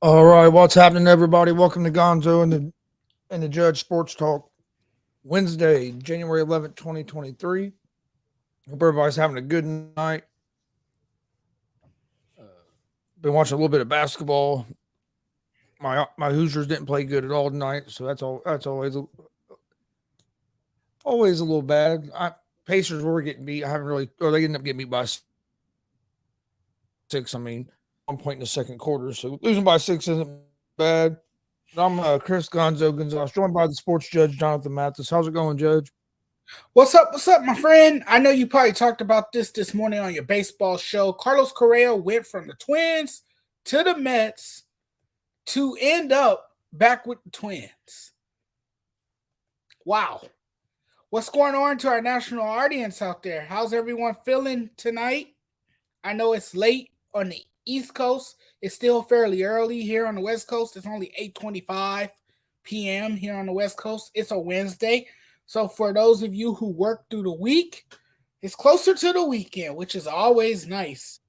All right, what's happening, everybody? Welcome to Gonzo and the Judge Sports Talk. Wednesday, January 11th, 2023. Hope everybody's having a good night. Uh, been watching a little bit of basketball. My Hoosiers didn't play good at all tonight, so that's always a little bad. Pacers were getting beat. I haven't really, or they ended up getting beat by six. At one point in the second quarter, so losing by six isn't bad. I'm Chris Gonzo, joined by the sports judge Jonathan Mathis. How's it going, Judge? What's up? What's up, my friend? I know you probably talked about this morning on your baseball show. Carlos Correa went from the Twins to the Mets to end up back with the Twins. Wow. What's going on to our national audience out there? How's everyone feeling tonight? I know it's late on the East Coast. It's still fairly early here on the West Coast. It's only 8:25 p.m. here on the West Coast. It's a Wednesday. So for those of you who work through the week, it's closer to the weekend, which is always nice.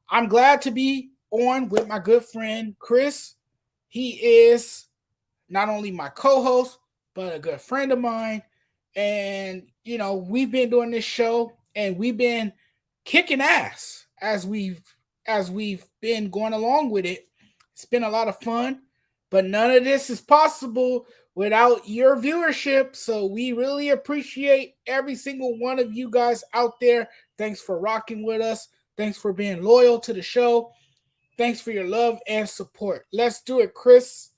I'm glad to be on with my good friend Chris. He is not only my co-host, but a good friend of mine. And we've been doing this show and we've been kicking ass as we've been going along with it. It's been a lot of fun, but none of this is possible without your viewership. So we really appreciate every single one of you guys out there. Thanks for rocking with us. Thanks for being loyal to the show. Thanks for your love and support. Let's do it, Chris.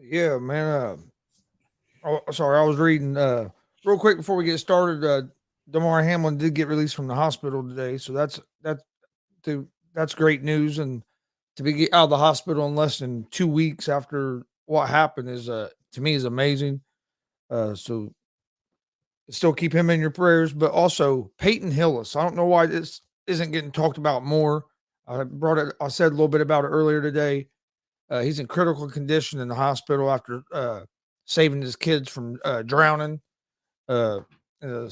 Yeah, man. Sorry, I was reading real quick before we get started. Damar Hamlin did get released from the hospital today, so that's great news. And to be out of the hospital in less than 2 weeks after what happened is to me is amazing. So still keep him in your prayers, but also Peyton Hillis. I don't know why this isn't getting talked about more. I said a little bit about it earlier today. He's in critical condition in the hospital after saving his kids from drowning. Uh, uh,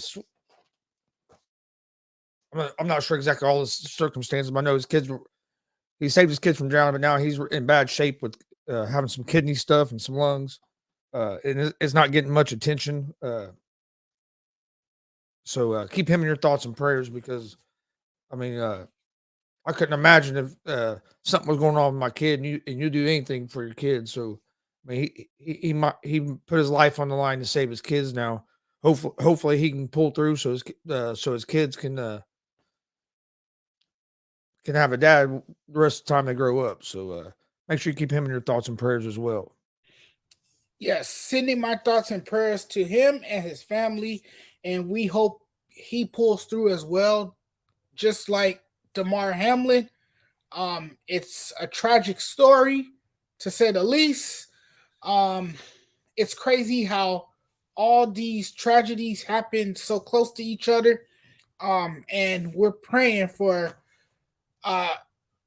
I'm not sure exactly all the circumstances, but I know he saved his kids from drowning, but now he's in bad shape with having some kidney stuff and some lungs. And it's not getting much attention. So keep him in your thoughts and prayers because I mean, I couldn't imagine if something was going on with my kid and you do anything for your kid. So I mean, he put his life on the line to save his kids now. Hopefully he can pull through so his kids can have a dad the rest of the time they grow up. So make sure you keep him in your thoughts and prayers as well. Yes, sending my thoughts and prayers to him and his family, and we hope he pulls through as well, just like Damar Hamlin. It's a tragic story, to say the least. Um, it's crazy how all these tragedies happen so close to each other. And we're praying for uh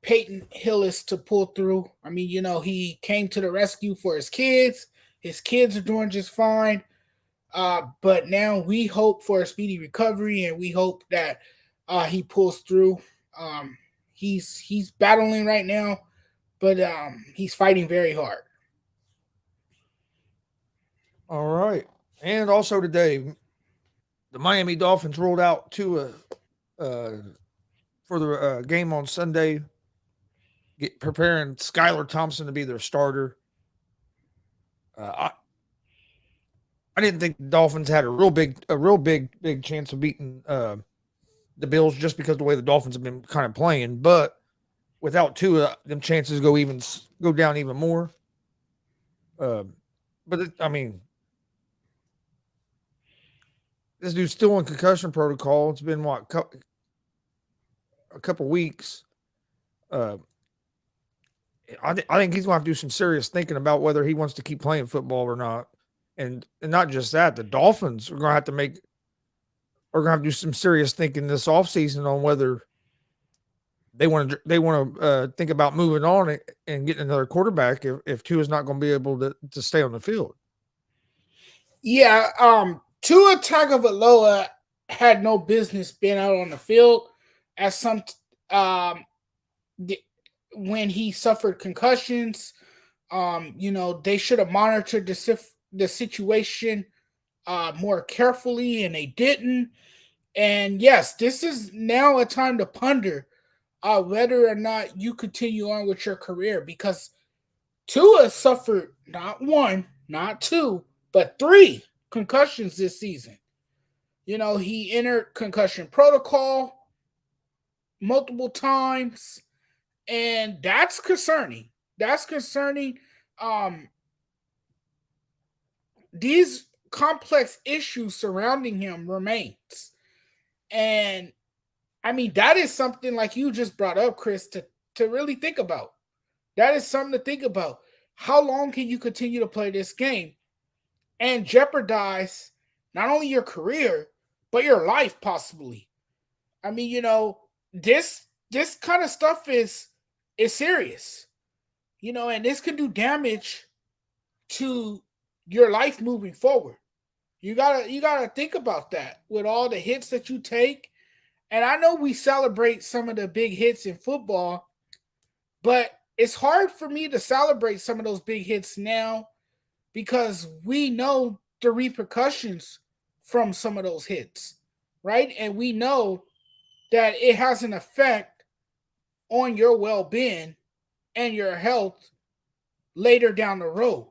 Peyton Hillis to pull through. I mean, he came to the rescue for his kids. His kids are doing just fine. But now we hope for a speedy recovery, and we hope that he pulls through. Um, he's battling right now, but he's fighting very hard. All right, and also today the Miami Dolphins rolled out uh, for the game on Sunday, preparing Skylar Thompson to be their starter. I didn't think the Dolphins had big chance of beating the Bills just because of the way the Dolphins have been kind of playing. But without Tua, them chances go down even more. Uh, I mean, this dude's still in concussion protocol. It's been a couple weeks. Uh, I think he's going to have to do some serious thinking about whether he wants to keep playing football or not. And not just that, the Dolphins are going to have to do some serious thinking this offseason on whether they want to think about moving on and getting another quarterback if Tua is not going to be able to stay on the field. Yeah, Tua Tagovailoa had no business being out on the field, as some um when he suffered concussions. They should have monitored the situation more carefully, and they didn't. And yes, this is now a time to ponder whether or not you continue on with your career, because Tua suffered not one, not two, but three concussions this season. He entered concussion protocol multiple times, and that's concerning. That's concerning. Um, these complex issues surrounding him remains, and I mean that is something like you just brought up, Chris, to really think about. That is something to think about. How long can you continue to play this game and jeopardize not only your career but your life possibly? I mean, this kind of stuff is serious, and this can do damage to your life moving forward. You gotta think about that with all the hits that you take. And I know we celebrate some of the big hits in football, but it's hard for me to celebrate some of those big hits now because we know the repercussions from some of those hits, right? And we know that it has an effect on your well-being and your health later down the road.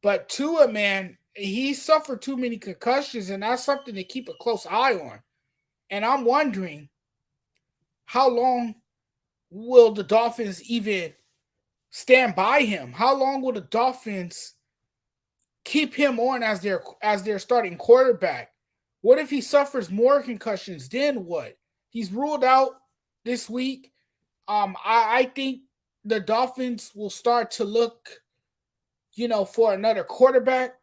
But Tua, man, he suffered too many concussions, and that's something to keep a close eye on. And I'm wondering, how long will the Dolphins even stand by him? How long will the Dolphins keep him on as their starting quarterback? What if he suffers more concussions? Then what? He's ruled out this week. I think the Dolphins will start to look, for another quarterback,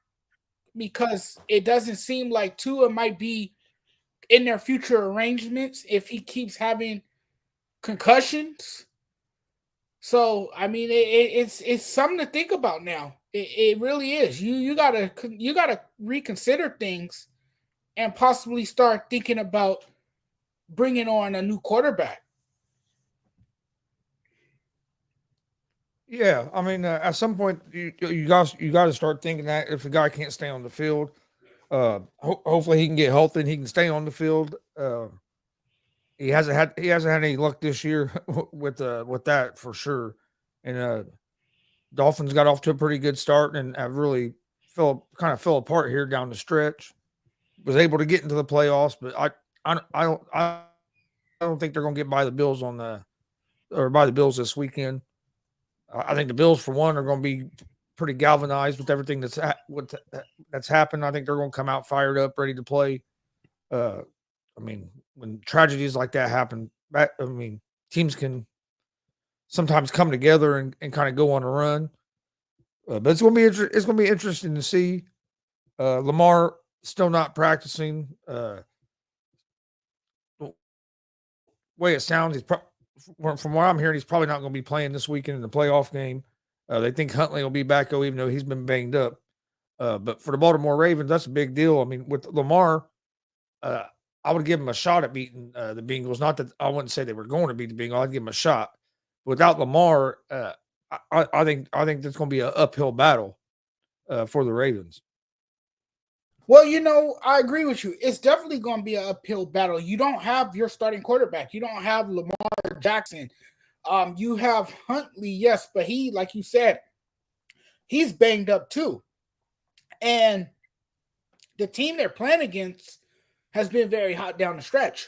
because it doesn't seem like Tua might be in their future arrangements if he keeps having concussions. So I mean, it's something to think about now. It really is. You gotta reconsider things and possibly start thinking about bringing on a new quarterback. Yeah, I mean, at some point, you got to start thinking that if a guy can't stay on the field, hopefully he can get healthy and he can stay on the field. He hasn't had any luck this year with that for sure. And Dolphins got off to a pretty good start and have really fell apart here down the stretch. Was able to get into the playoffs, but I don't think they're going to get by the Bills or by the Bills this weekend. I think the Bills, for one, are going to be pretty galvanized with everything that's happened. I think they're going to come out fired up, ready to play. Uh, I mean, when tragedies like that happen, I mean, teams can sometimes come together and kind of go on a run. But it's going to be interesting to see. Lamar still not practicing. Way it sounds, from what I'm hearing, he's probably not going to be playing this weekend in the playoff game. They think Huntley will be back, though, even though he's been banged up. But for the Baltimore Ravens, that's a big deal. I mean, with Lamar, uh, I would give him a shot at beating the Bengals. Not that I wouldn't say they were going to beat the Bengals. I'd give him a shot. Without Lamar, I think that's going to be an uphill battle for the Ravens. Well, I agree with you. It's definitely going to be an uphill battle. You don't have your starting quarterback. You don't have Lamar Jackson. You have Huntley, yes, but he, like you said, he's banged up too. And the team they're playing against has been very hot down the stretch.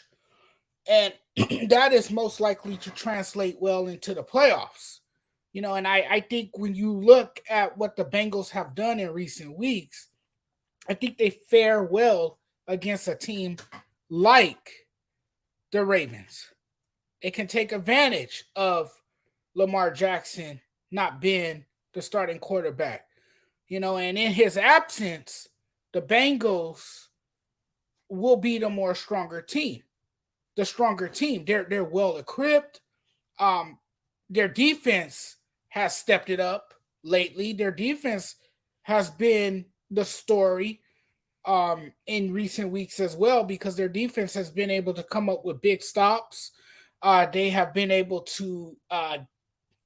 And that is most likely to translate well into the playoffs. And I think when you look at what the Bengals have done in recent weeks, I think they fare well against a team like the Ravens. It can take advantage of Lamar Jackson not being the starting quarterback. And in his absence, the Bengals will be the more stronger team. The stronger team. They're well equipped. Um, their defense has stepped it up lately. Their defense has been the story in recent weeks as well, because their defense has been able to come up with big stops. They have been able to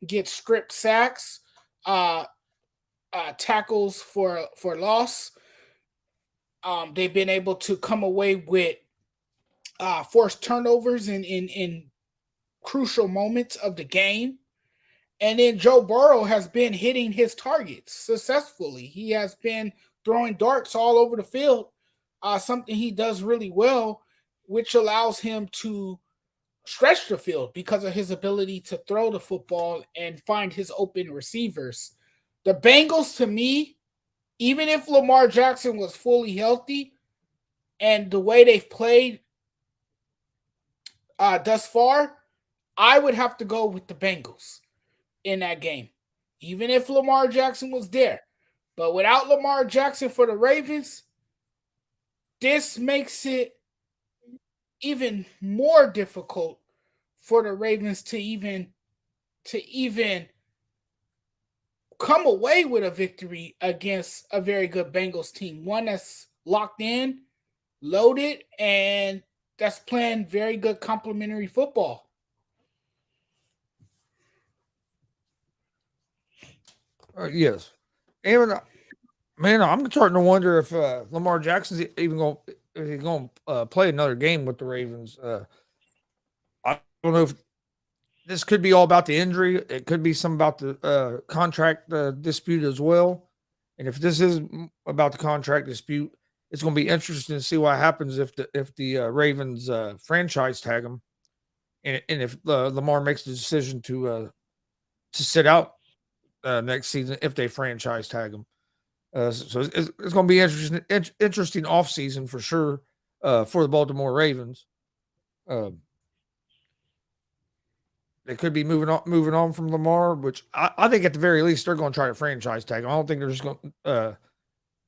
get stripped sacks, uh, tackles for loss. They've been able to come away with forced turnovers in crucial moments of the game. And then Joe Burrow has been hitting his targets successfully. He has been throwing darts all over the field, something he does really well, which allows him to stretch the field because of his ability to throw the football and find his open receivers. The Bengals, to me, even if Lamar Jackson was fully healthy and the way they've played thus far, I would have to go with the Bengals in that game, even if Lamar Jackson was there. But without Lamar Jackson for the Ravens, this makes it even more difficult for the Ravens to even come away with a victory against a very good Bengals team, one that's locked in, loaded, and that's playing very good complementary football. Yes, and man, I'm starting to wonder if Lamar Jackson's even going to play another game with the Ravens. I don't know if this could be all about the injury. It could be some about the contract dispute as well. And if this is about the contract dispute, it's going to be interesting to see what happens if the Ravens franchise tag him, and if Lamar makes the decision to sit out next season if they franchise tag him. So it's going to be interesting off season for sure for the Baltimore Ravens. Um, they could be moving on from Lamar, which I think at the very least they're going to try to franchise tag him. I don't think they're just going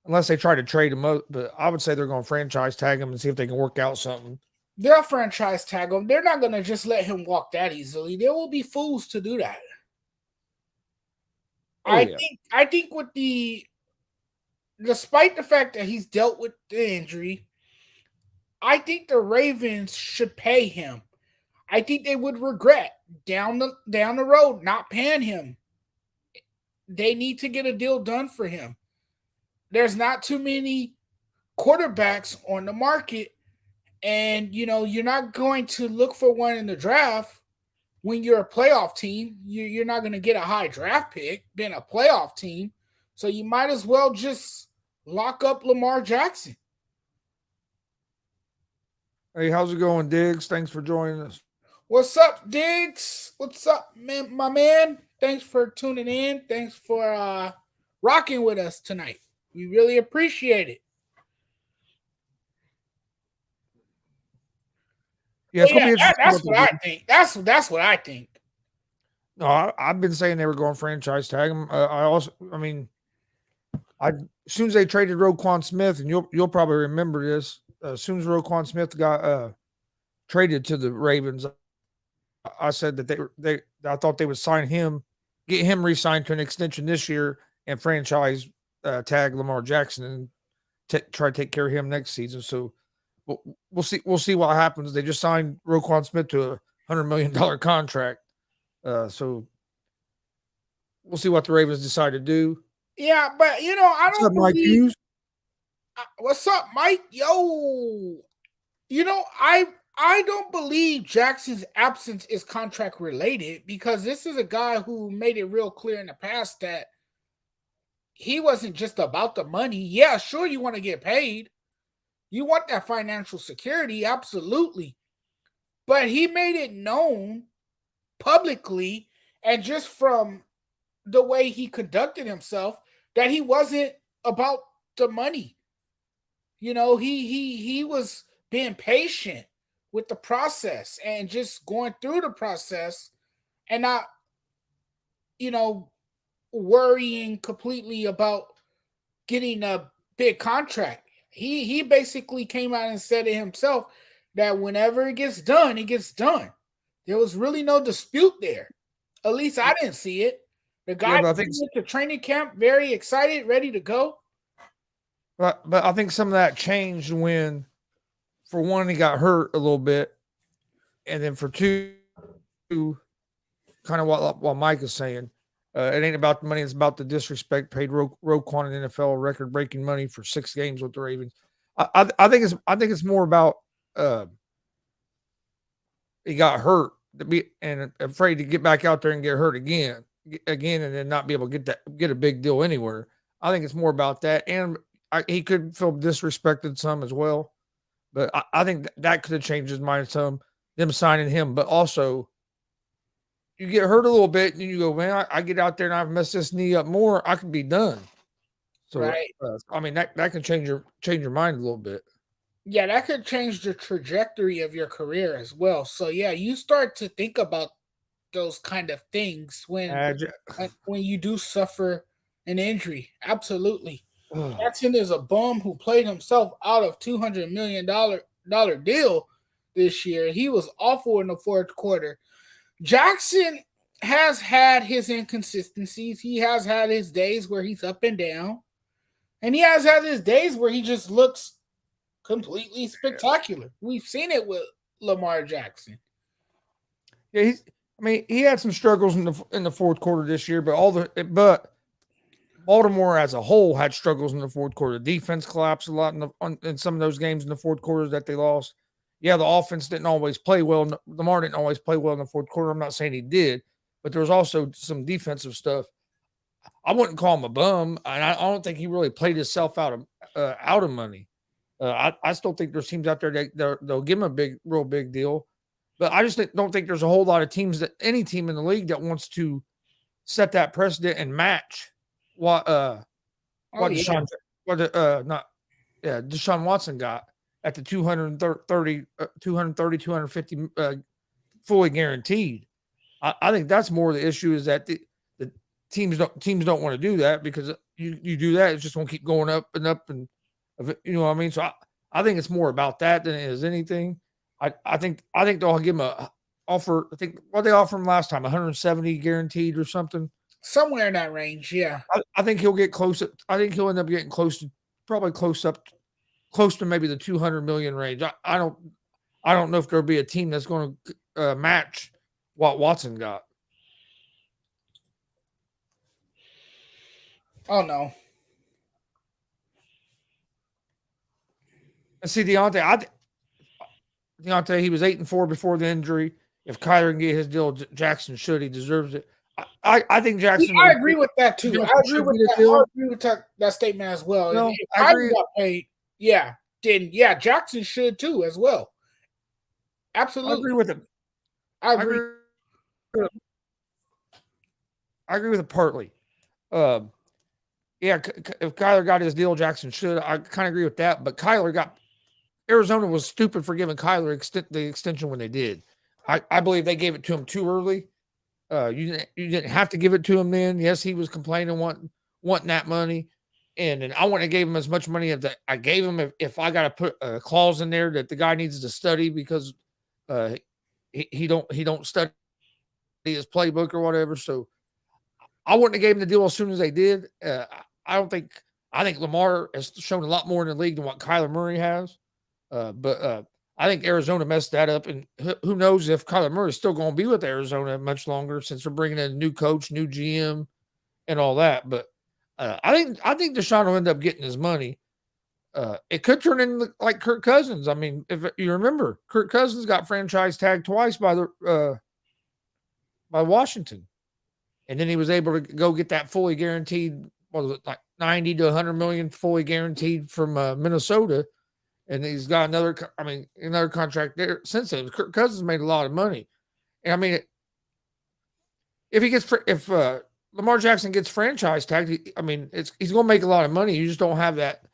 unless they try to trade him out. But I would say they're going to franchise tag him and see if they can work out something. They'll franchise tag him. They're not going to just let him walk that easily. There will be fools to do that. Oh yeah, I think with despite the fact that he's dealt with the injury, I think the Ravens should pay him. I think they would regret down the road not paying him. They need to get a deal done for him. There's not too many quarterbacks on the market, and you're not going to look for one in the draft when you're a playoff team. You're not going to get a high draft pick being a playoff team, so you might as well just lock up Lamar Jackson. hey, how's it going, Diggs? Thanks for joining us. What's up, Diggs? What's up, man, my man? Thanks for tuning in. Thanks for rocking with us tonight. We really appreciate it. Yeah, But it's going to yeah, be interesting. that's what I think. That's what I think. No, I've been saying they were going franchise tag him. I mean, as soon as they traded Roquan Smith, and you'll probably remember this. As soon as Roquan Smith got traded to the Ravens, I said that I thought they would sign him, get him re-signed to an extension this year, and franchise tag Lamar Jackson and try to take care of him next season. So we'll see what happens. They just signed Roquan Smith to $100 million contract, so we'll see what the Ravens decide to do. Yeah, but I What's don't up, Mike believe. Hughes? What's up, Mike? Yo, I don't believe Jackson's absence is contract related because this is a guy who made it real clear in the past that he wasn't just about the money. Yeah, sure, you want to get paid. You want that financial security, absolutely. But he made it known publicly and just from the way he conducted himself that he wasn't about the money. He was being patient with the process and just going through the process and not, you know, worrying completely about getting a big contract. He basically came out and said it himself that whenever it gets done, it gets done. There was really no dispute there. At least I didn't see it. The Yeah, guy but went to training camp very excited, ready to go. I think some of that changed when, for one, he got hurt a little bit, and then for two, kind of what Mike is saying. It ain't about the money; it's about the disrespect paid Roquan in NFL record-breaking money for 6 games with the Ravens. I think it's more about uh, he got hurt to be and afraid to get back out there and get hurt again, and then not be able to get a big deal anywhere. I think it's more about that, and he could feel disrespected some as well. But I think that could have changed his mind some, them signing him. But also, you get hurt a little bit, and you go, man, I get out there and I mess this knee up more, I could be done. So, Right. I mean, that can change your mind a little bit. Yeah, that could change the trajectory of your career as well. So yeah, you start to think about those kind of things Uh, when you do suffer an injury. Absolutely. ugh. Jackson is a bum who played himself out of $200 million deal this year. He was awful in the fourth quarter. Jackson has had his inconsistencies. He has had his days where he's up and down. And he has had his days where he just looks completely spectacular. We've seen it with Lamar Jackson. Yeah, I mean, he had some struggles in the fourth quarter this year, but Baltimore as a whole had struggles in the fourth quarter. Defense collapsed a lot in some of those games in the fourth quarters that they lost. Yeah, the offense didn't always play well. Lamar didn't always play well in the fourth quarter. I'm not saying he did, but there was also some defensive stuff. I wouldn't call him a bum, and I don't think he really played himself out of money. I still think there's teams out there that they'll give him a real big deal, but I just don't think there's a whole lot of teams that any team in the league that wants to set that precedent and match what Oh yeah. Deshaun what not yeah Deshaun Watson got at the 250 fully guaranteed. I think that's more the issue is that the teams don't want to do that because you do that it's just going to keep going up and up and you know what I mean. So I think it's more about that than it is anything. I think they'll give him a offer. I think what they offered him last time 170 guaranteed or something. Somewhere in that range, yeah. I think he'll get close. I think he'll end up getting close to probably close to maybe the 200 million range. I don't know if there'll be a team that's going to match what Watson got. Oh no. And see Deontay, he was 8-4 before the injury. If Kyler can get his deal, Jackson should. He deserves it. I think Jackson. I agree with that too. I agree with that. I agree with that statement as well. No, if I agree. Got paid, yeah, then yeah, Jackson should too as well. I agree Absolutely. with him. I I agree. agree. I agree with it partly. Um, yeah, if Kyler got his deal, Jackson should. I kind of agree with that. But Arizona was stupid for giving Kyler the extension when they did. I believe they gave it to him too early. You didn't have to give it to him then. Yes, he was complaining, wanting that money, and I wouldn't have gave him as much money as I gave him if I got to put a clause in there that the guy needs to study because uh, he don't study his playbook or whatever. So I wouldn't have gave him the deal as soon as they did. I don't think I think Lamar has shown a lot more in the league than what Kyler Murray has. But I think Arizona messed that up, and who knows if Kyler Murray is still going to be with Arizona much longer since they're bringing in a new coach, new GM, and all that. But I think Deshaun will end up getting his money. It could turn into like Kirk Cousins. I mean, if you remember, Kirk Cousins got franchise tagged twice by Washington, and then he was able to go get that fully guaranteed. What was it like 90 to 100 million fully guaranteed from Minnesota? And he's got another contract there since then. Kirk Cousins made a lot of money, and I mean, if Lamar Jackson gets franchise tagged, he's going to make a lot of money. You just don't have that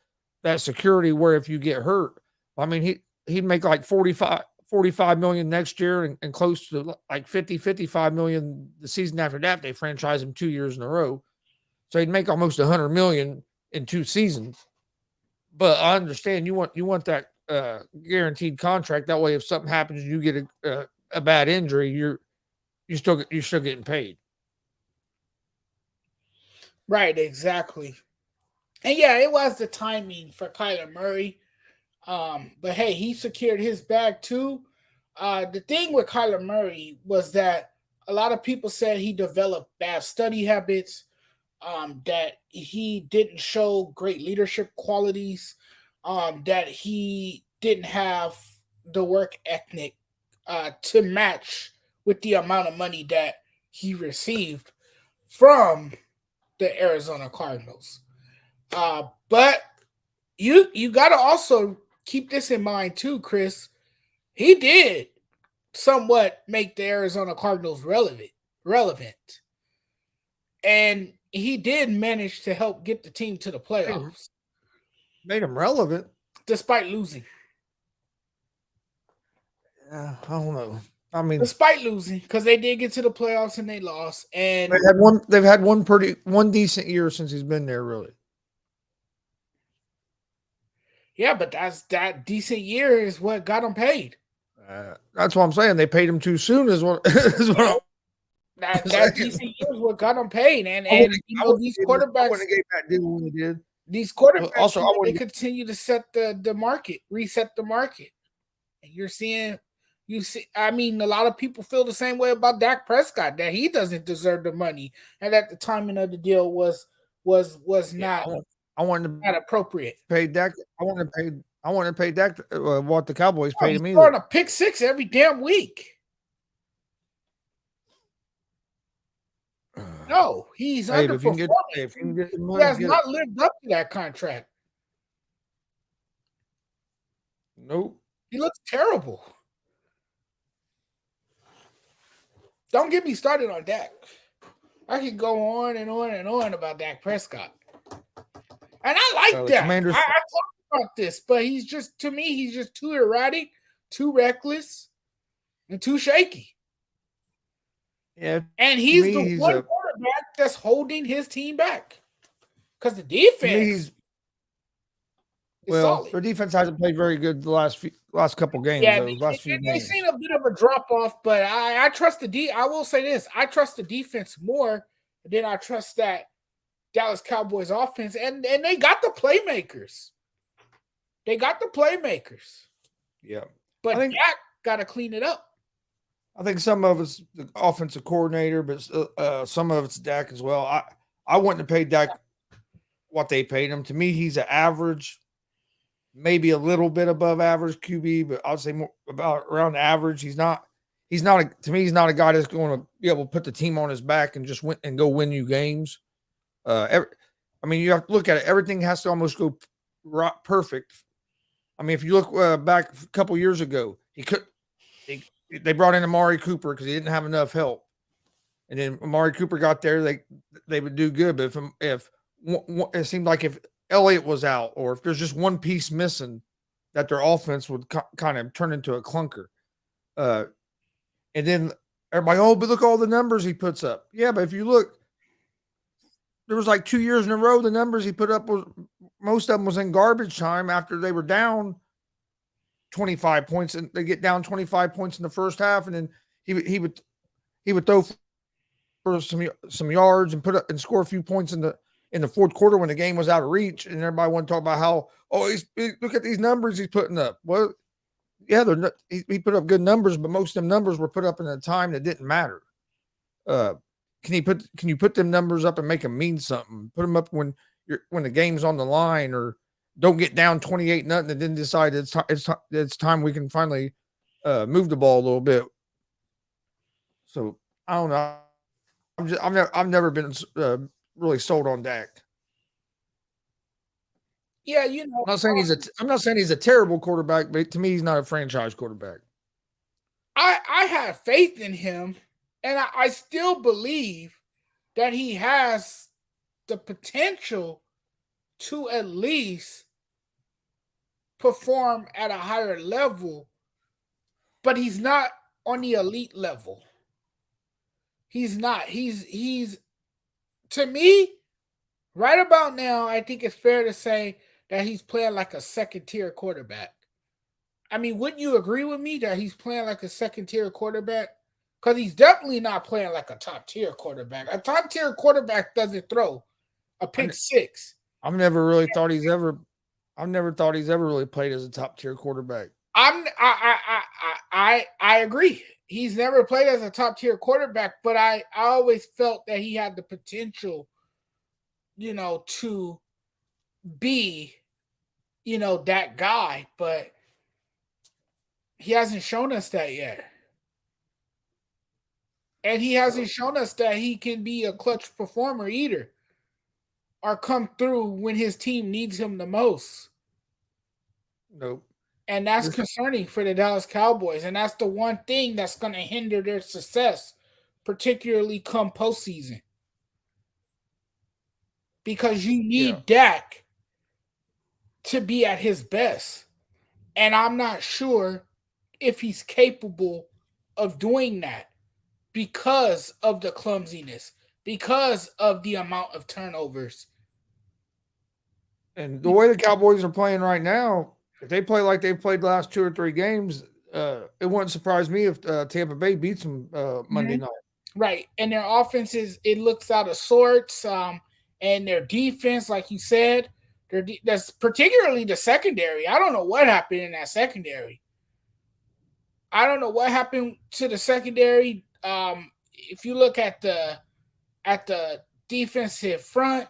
security where if you get hurt, I mean, he'd make like 45 million next year and close to like 55 million the season after that. If they franchise him 2 years in a row, so he'd make almost 100 million in 2 seasons. But I understand you want that guaranteed contract. That way, if something happens, and you get a bad injury, you're still getting paid. Right, exactly. And yeah, it was the timing for Kyler Murray. But hey, he secured his bag too. The thing with Kyler Murray was that a lot of people said he developed bad study habits, that he didn't show great leadership qualities, that he didn't have the work ethic to match with the amount of money that he received from the Arizona Cardinals. But you got to also keep this in mind too, Chris. He did somewhat make the Arizona Cardinals relevant. And he did manage to help get the team to the playoffs Made him relevant. despite losing. Yeah, I don't know. I mean, Despite losing, because they did get to the playoffs and they lost. And they've had one decent year since he's been there, really. yeah, but that decent year is what got him paid. That's what I'm saying. They paid him too soon. Is what that decent year is what got him paid. And these quarterbacks, I wouldn't have gave that deal when he did. These quarterbacks Also, they continue to set the market, reset the market. And you're seeing, I mean, a lot of people feel the same way about Dak Prescott, that he doesn't deserve the money, and that the timing of the deal was not not appropriate. Pay Dak. I want to pay Dak what the Cowboys paid him. He's throwing a pick six every damn week. No, he's underperforming. He has not lived up to that contract. Nope. He looks terrible. Don't get me started on Dak. I could go on and on and on about Dak Prescott. And I like Dak. I talked about this, but he's just, to me, he's just too erratic, too reckless, and too shaky. Yeah. And he's the one quarterback that's holding his team back. Because the defense solid. Their defense hasn't played very good the last couple games. Yeah, they've seen a bit of a drop off, but I trust I will say this: I trust the defense more than I trust that Dallas Cowboys offense, and they got the playmakers. Yeah, but Dak got to clean it up. I think some of it's the offensive coordinator, but some of it's Dak as well. I wouldn't have paid Dak what they paid him. To me, he's an average, maybe a little bit above average QB, but I'd say more about around average. He's not to me, he's not a guy that's going to be able to put the team on his back and just go win you games. I mean, you have to look at it. Everything has to almost go perfect. I mean, if you look back a couple years ago, they brought in Amari Cooper because he didn't have enough help, and then Amari Cooper got there, they would do good. But if it seemed like if Elliott was out, or if there's just one piece missing, that their offense would kind of turn into a clunker. And then everybody, but look all the numbers he puts up. Yeah, but if you look, there was like 2 years in a row, the numbers he put up most of them was in garbage time after they were down 25 points, and they get down 25 points in the first half, and then he would throw for some yards and score a few points in the fourth quarter when the game was out of reach, and everybody want to talk about how look at these numbers he's putting up. Well, yeah, he put up good numbers, but most of them numbers were put up in a time that didn't matter. Can you put them numbers up and make them mean something? Put them up when the game's on the line, or don't get down 28-0 and then decide it's time we can finally move the ball a little bit. So I don't know. I've never been really sold on Dak. Yeah, I'm not saying he's a terrible quarterback, but to me, he's not a franchise quarterback. I have faith in him, and I still believe that he has the potential to at least perform at a higher level, but he's not on the elite level. He's not. He's to me, right about now, I think it's fair to say that he's playing like a second-tier quarterback. I mean, wouldn't you agree with me that he's playing like a second-tier quarterback? Because he's definitely not playing like a top-tier quarterback. A top-tier quarterback doesn't throw a pick six. I've never thought he's ever really played as a top-tier quarterback. I agree. He's never played as a top tier quarterback, but I always felt that he had the potential, to be, that guy, but he hasn't shown us that yet. And he hasn't shown us that he can be a clutch performer either, or come through when his team needs him the most. Nope. And that's This, concerning for the Dallas Cowboys. And that's the one thing that's going to hinder their success, particularly come postseason. Because you yeah. need Dak to be at his best. And I'm not sure if he's capable of doing that because of the clumsiness, because of the amount of turnovers. And the way the Cowboys are playing right now, if they play like they've played the last 2 or 3 games, it wouldn't surprise me if Tampa Bay beats them Monday Mhm. night. Right. And their offense it looks out of sorts. And their defense, like you said, that's particularly the secondary. I don't know what happened in that secondary. I don't know what happened to the secondary. If you look at the defensive front,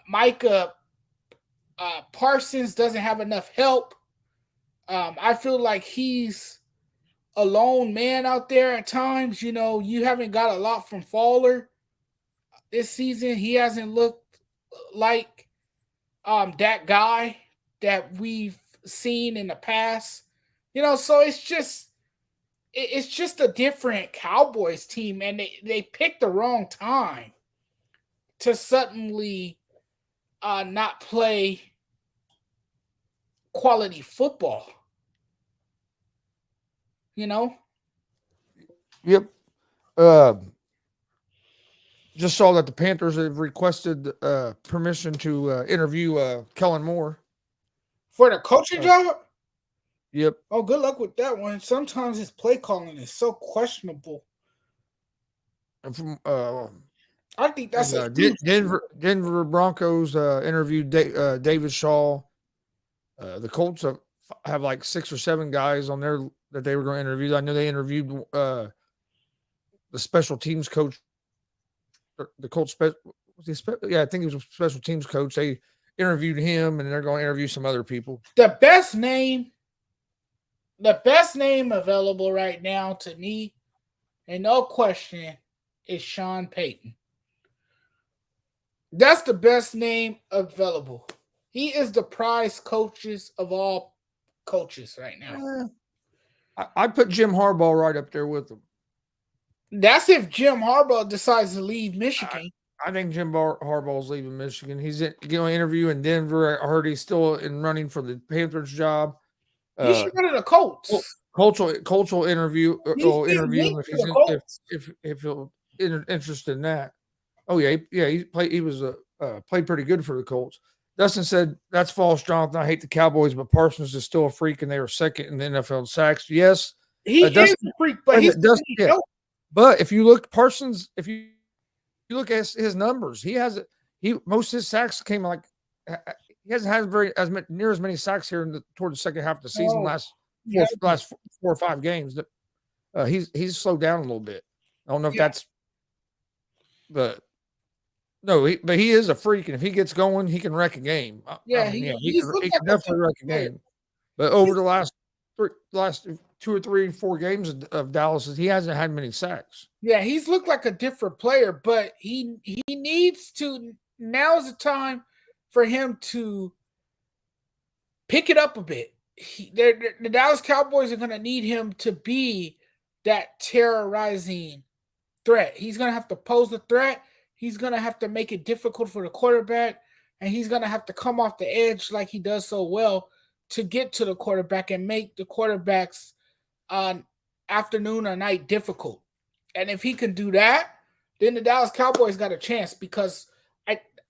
Micah Parsons doesn't have enough help. I feel like he's a lone man out there at times. You haven't got a lot from Fowler this season. He hasn't looked like that guy that we've seen in the past. So it's just a different Cowboys team, and they picked the wrong time to suddenly not play quality football. You know, Yep. Just saw that the Panthers have requested permission to interview Kellen Moore. for the coaching Uh, job. yep. Oh, good luck with that one. Sometimes his play calling is so questionable. And from I think that's and a huge. Denver Broncos interviewed David Shaw. The Colts have like 6 or 7 guys on there that they were going to interview. I know they interviewed the special teams coach. The Colts yeah, I think he was a special teams coach. They interviewed him, and they're going to interview some other people. The best name available right now to me, and no question, is Sean Payton. That's the best name available. He is the prize coaches of all coaches right now. I put Jim Harbaugh right up there with them. That's if Jim Harbaugh decides to leave I, Michigan. I think Jim Harbaugh's leaving Michigan. He's going to interview in Denver. I heard he's still in running for the Panthers job. He should go to the Colts. Cultural interview He's will been interview him linked if to he's the Colts. if he'll interested in that. Oh yeah, he played. He was played pretty good for the Colts. Dustin said that's false, Jonathan. I hate the Cowboys, but Parsons is still a freak, and they were second in the NFL in sacks. Yes, He is Dustin. a freak, but he's Dustin, yeah. But if you look Parsons, if you look at his numbers, most of his sacks came like he hasn't had near as many sacks here toward the second half of the season. Last 4 or 5 games, he's slowed down a little bit. I don't know if that's, but no, but he is a freak, and if he gets going, he can wreck a game. He can definitely wreck a game. But over the last 2 or 3, 4 games of Dallas, he hasn't had many sacks. Yeah, he's looked like a different player, but he needs to. Now's the time for him to pick it up a bit. The Dallas Cowboys are going to need him to be that terrorizing threat. He's going to have to pose the threat. He's going to have to make it difficult for the quarterback, and he's going to have to come off the edge like he does so well to get to the quarterback and make the quarterback's afternoon or night difficult. And if he can do that, then the Dallas Cowboys got a chance, because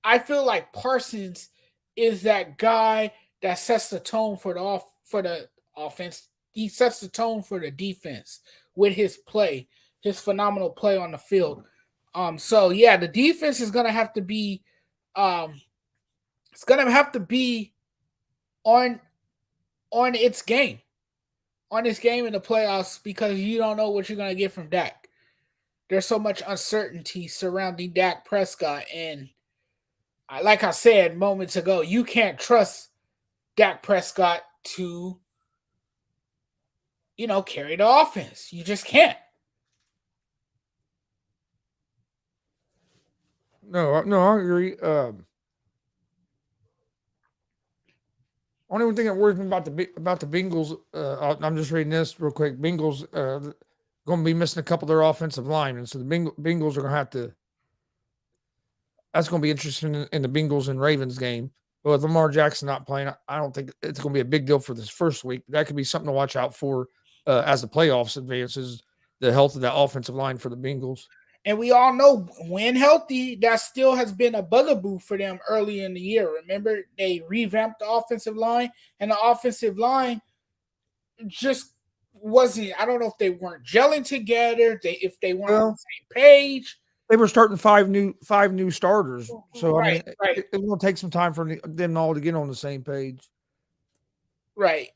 I feel like Parsons is that guy that sets the tone for the offense. He sets the tone for the defense with his play, his phenomenal play on the field. So yeah, the defense is gonna have to be it's gonna have to be on its game. on this game in the playoffs because you don't know what you're going to get from Dak. There's so much uncertainty surrounding Dak Prescott. And like I said moments ago, you can't trust Dak Prescott to, carry the offense. You just can't. No, I agree. Only one thing that worries me about the Bengals, I'm just reading this real quick. Bengals going to be missing a couple of their offensive linemen, so the Bengals are going to have to. That's going to be interesting in the Bengals and Ravens game. But with Lamar Jackson not playing, I don't think it's going to be a big deal for this first week. That could be something to watch out for as the playoffs advances. The health of that offensive line for the Bengals. And we all know when healthy, that still has been a bugaboo for them early in the year. Remember, they revamped the offensive line, and the offensive line just wasn't. I don't know if they weren't gelling together. If they weren't on the same page. They were starting five new starters, so right, I mean, it will take some time for them all to get on the same page. Right,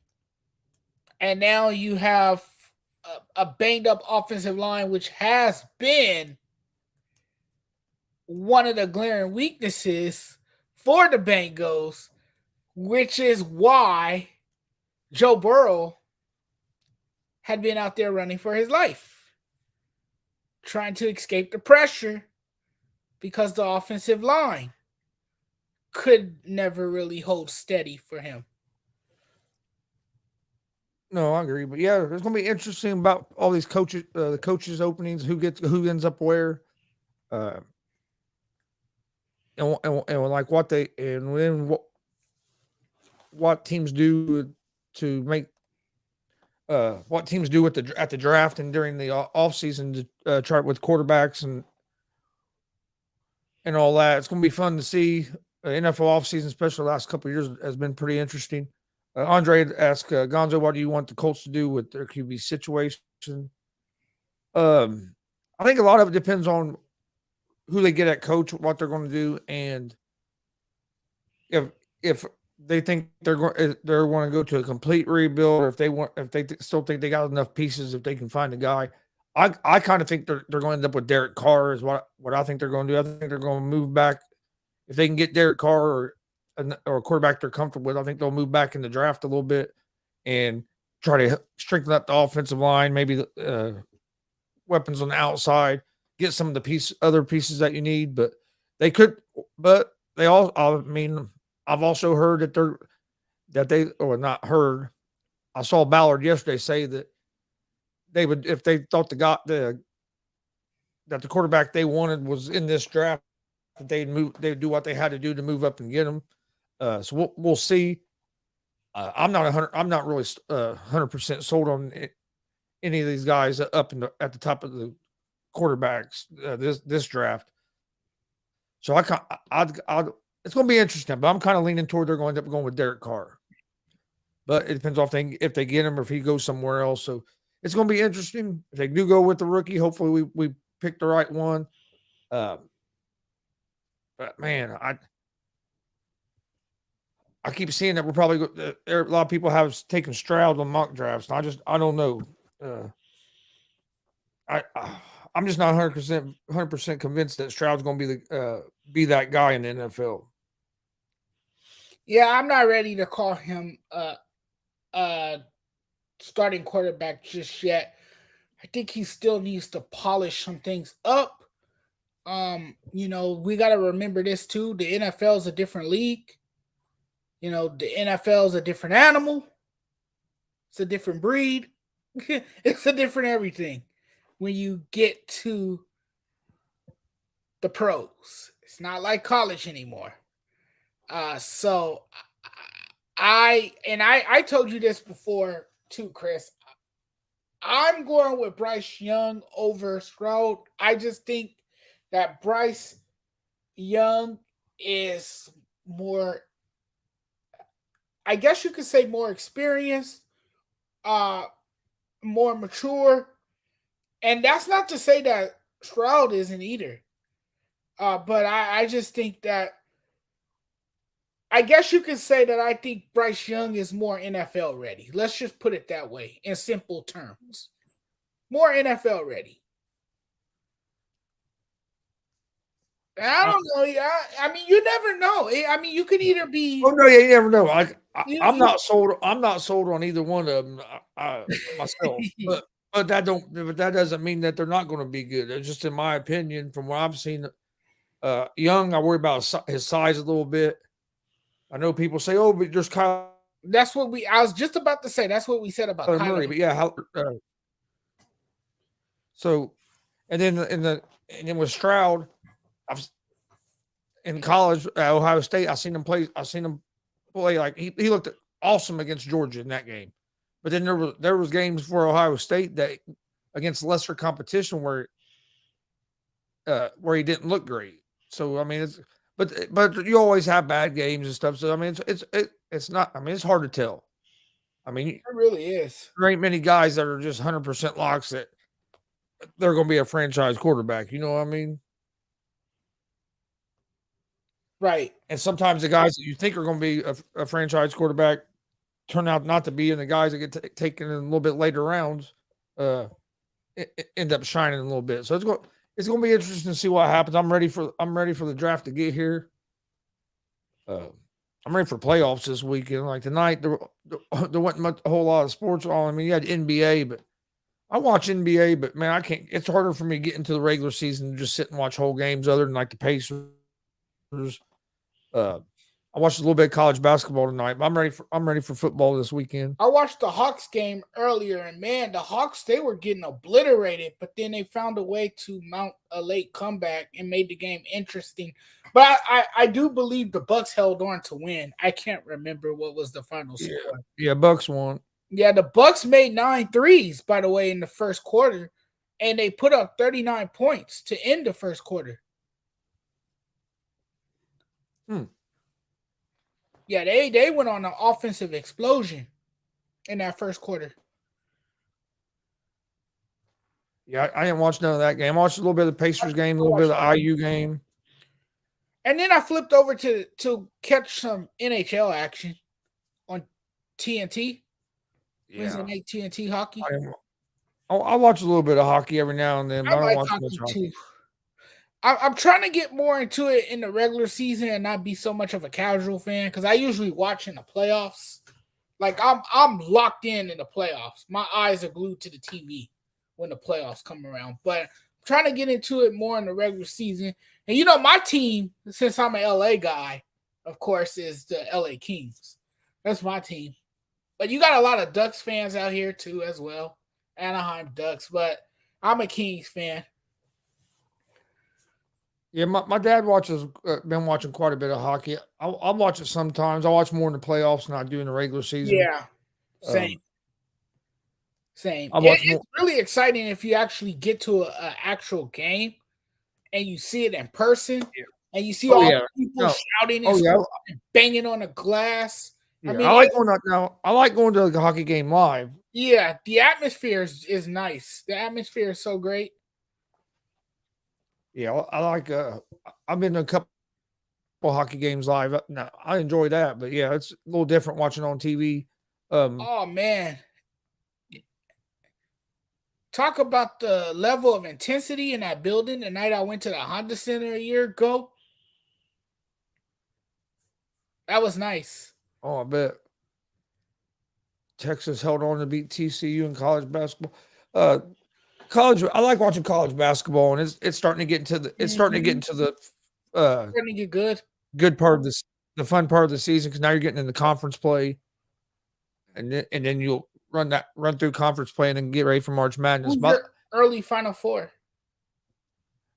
and now you have a banged up offensive line, which has been one of the glaring weaknesses for the Bengals, which is why Joe Burrow had been out there running for his life, trying to escape the pressure because the offensive line could never really hold steady for him. No, I agree, but yeah, it's going to be interesting about all these coaches, the coaches' openings, who ends up where, uh, and like what they and then what teams do to make what teams do at the draft and during the off season to try with quarterbacks and all that. It's going to be fun to see. NFL offseason, especially the last couple of years, has been pretty interesting. Andre asked Gonzo, "What do you want the Colts to do with their QB situation?" I think a lot of it depends on who they get at coach, what they're going to do, and if they think they want to go to a complete rebuild, or if they still think they got enough pieces, if they can find a guy. I kind of think they're going to end up with Derek Carr is what I think they're going to do. I think they're going to move back if they can get Derek Carr or a quarterback they're comfortable with. I think they'll move back in the draft a little bit and try to strengthen up the offensive line, maybe weapons on the outside, get some of the other pieces that you need. But they could, but they all. I mean, I've also heard or not heard. I saw Ballard yesterday say that they would, if they thought that the quarterback they wanted was in this draft, that they'd do what they had to do to move up and get him. So we'll see. I'm not really 100% sold on any of these guys up at the top of the quarterbacks this draft. So it's going to be interesting, but I'm kind of leaning toward they're going to end up going with Derek Carr. But it depends on if they get him or if he goes somewhere else. So it's going to be interesting. If they do go with the rookie, hopefully we pick the right one. But man, I keep seeing that we're probably a lot of people have taken Stroud on mock drafts. And I don't know. I'm just not 100% convinced that Stroud's going to be that guy in the NFL. Yeah, I'm not ready to call him starting quarterback just yet. I think he still needs to polish some things up. We got to remember this too. The NFL is a different league. The NFL is a different animal. It's a different breed. It's a different everything when you get to the pros. It's not like college anymore. So I told you this before too, Chris. I'm going with Bryce Young over Stroud. I just think that Bryce Young is more, I guess you could say, more experienced, more mature. And that's not to say that Stroud isn't either. But I just think that I guess you could say that I think Bryce Young is more NFL ready. Let's just put it that way in simple terms. More NFL ready. I I, don't know. Yeah, I mean, you never know. I mean, you could either oh be no, yeah, you never know. Like I'm you. not sold. I'm not sold on either one of them myself. But that doesn't mean that they're not going to be good. It's just in my opinion, from what I've seen. Young, I worry about his size a little bit. I know people say, "Oh, but there's Kyler That's what we. I was just about to say. That's what we said about Kyler. Murray," but yeah, so and then and then with Stroud, I've in college at Ohio State, I seen him play like he looked awesome against Georgia in that game. But then there was games for Ohio State that against lesser competition where he didn't look great. So I mean, but you always have bad games and stuff. So I mean, it's not. I mean, it's hard to tell. I mean, It really is. there ain't many guys that are just 100% locks that they're going to be a franchise quarterback. You know what I mean? Right. And sometimes the guys that you think are going to be a franchise quarterback turn out not to be, and the guys that get taken in a little bit later rounds uh, end up shining a little bit. So it's going to be interesting to see what happens. I'm ready for the draft to get here. I'm ready for playoffs this weekend. Like tonight, there wasn't a whole lot of sports on. I mean, you had NBA, but I watch NBA, but man, I can't. It's harder for me to get into the regular season to just sit and watch whole games, other than like the Pacers. Uh, I watched a little bit of college basketball tonight, but I'm ready for football this weekend. I watched the Hawks game earlier, and man, the Hawks they were getting obliterated, but then they found a way to mount a late comeback and made the game interesting. But I do believe the Bucks held on to win. I can't remember what was the final score. Yeah, Bucks won. Yeah, the Bucks made 9 threes, by the way, in the first quarter, and they put up 39 points to end the first quarter. Yeah, they went on an offensive explosion in that first quarter. Yeah, I didn't watch none of that game. I watched a little bit of the Pacers game, a little bit of the IU game. And then I flipped over to catch some NHL action on TNT. Wednesday night TNT hockey. I watch a little bit of hockey every now and then, but I don't like watch hockey much hockey. too. I'm trying to get more into it in the regular season and not be so much of a casual fan because I usually watch in the playoffs. Like I'm locked in the playoffs. My eyes are glued to the TV when the playoffs come around. But I'm trying to get into it more in the regular season. And you know, my team, since I'm an LA guy, of course, is the LA Kings. That's my team. But you got a lot of Ducks fans out here too, as well. Anaheim Ducks, but I'm a Kings fan. Yeah, my dad been watching quite a bit of hockey. I'll watch it sometimes. I watch more in the playoffs than I do in the regular season. Yeah, same. Same. I watch more. It's really exciting if you actually get to an actual game and you see it in person and you see all the people shouting and banging on the glass. Yeah, I like going out now. I like going to the hockey game live. Yeah, the atmosphere is nice. The atmosphere is so great. Yeah, I like. I've been to a couple hockey games live. Now I enjoy that, but yeah, it's a little different watching on TV. Oh man, talk about the level of intensity in that building. The night I went to the Honda Center a year ago, that was nice. Oh, I bet. Texas held on to beat TCU in college basketball. College, I like watching college basketball, and it's starting to get into the Starting to get good. good part of this, the fun part of the season, because now you're getting into conference play, and then you'll run through conference play and then get ready for March Madness. Who's your early Final Four?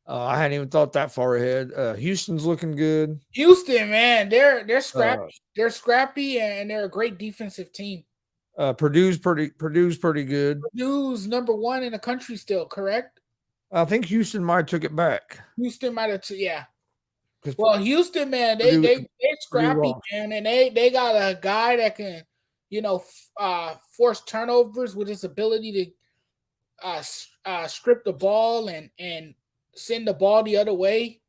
I hadn't even thought that far ahead. Houston's looking good. Houston, man, they're scrappy. They're scrappy, and they're a great defensive team. Purdue's pretty good. Purdue's number 1 in the country still, correct? I think Houston might have took it back. Houston might have, yeah. Well, Houston, man, they scrappy, man, and they got a guy that can, force turnovers with his ability to strip the ball and send the ball the other way.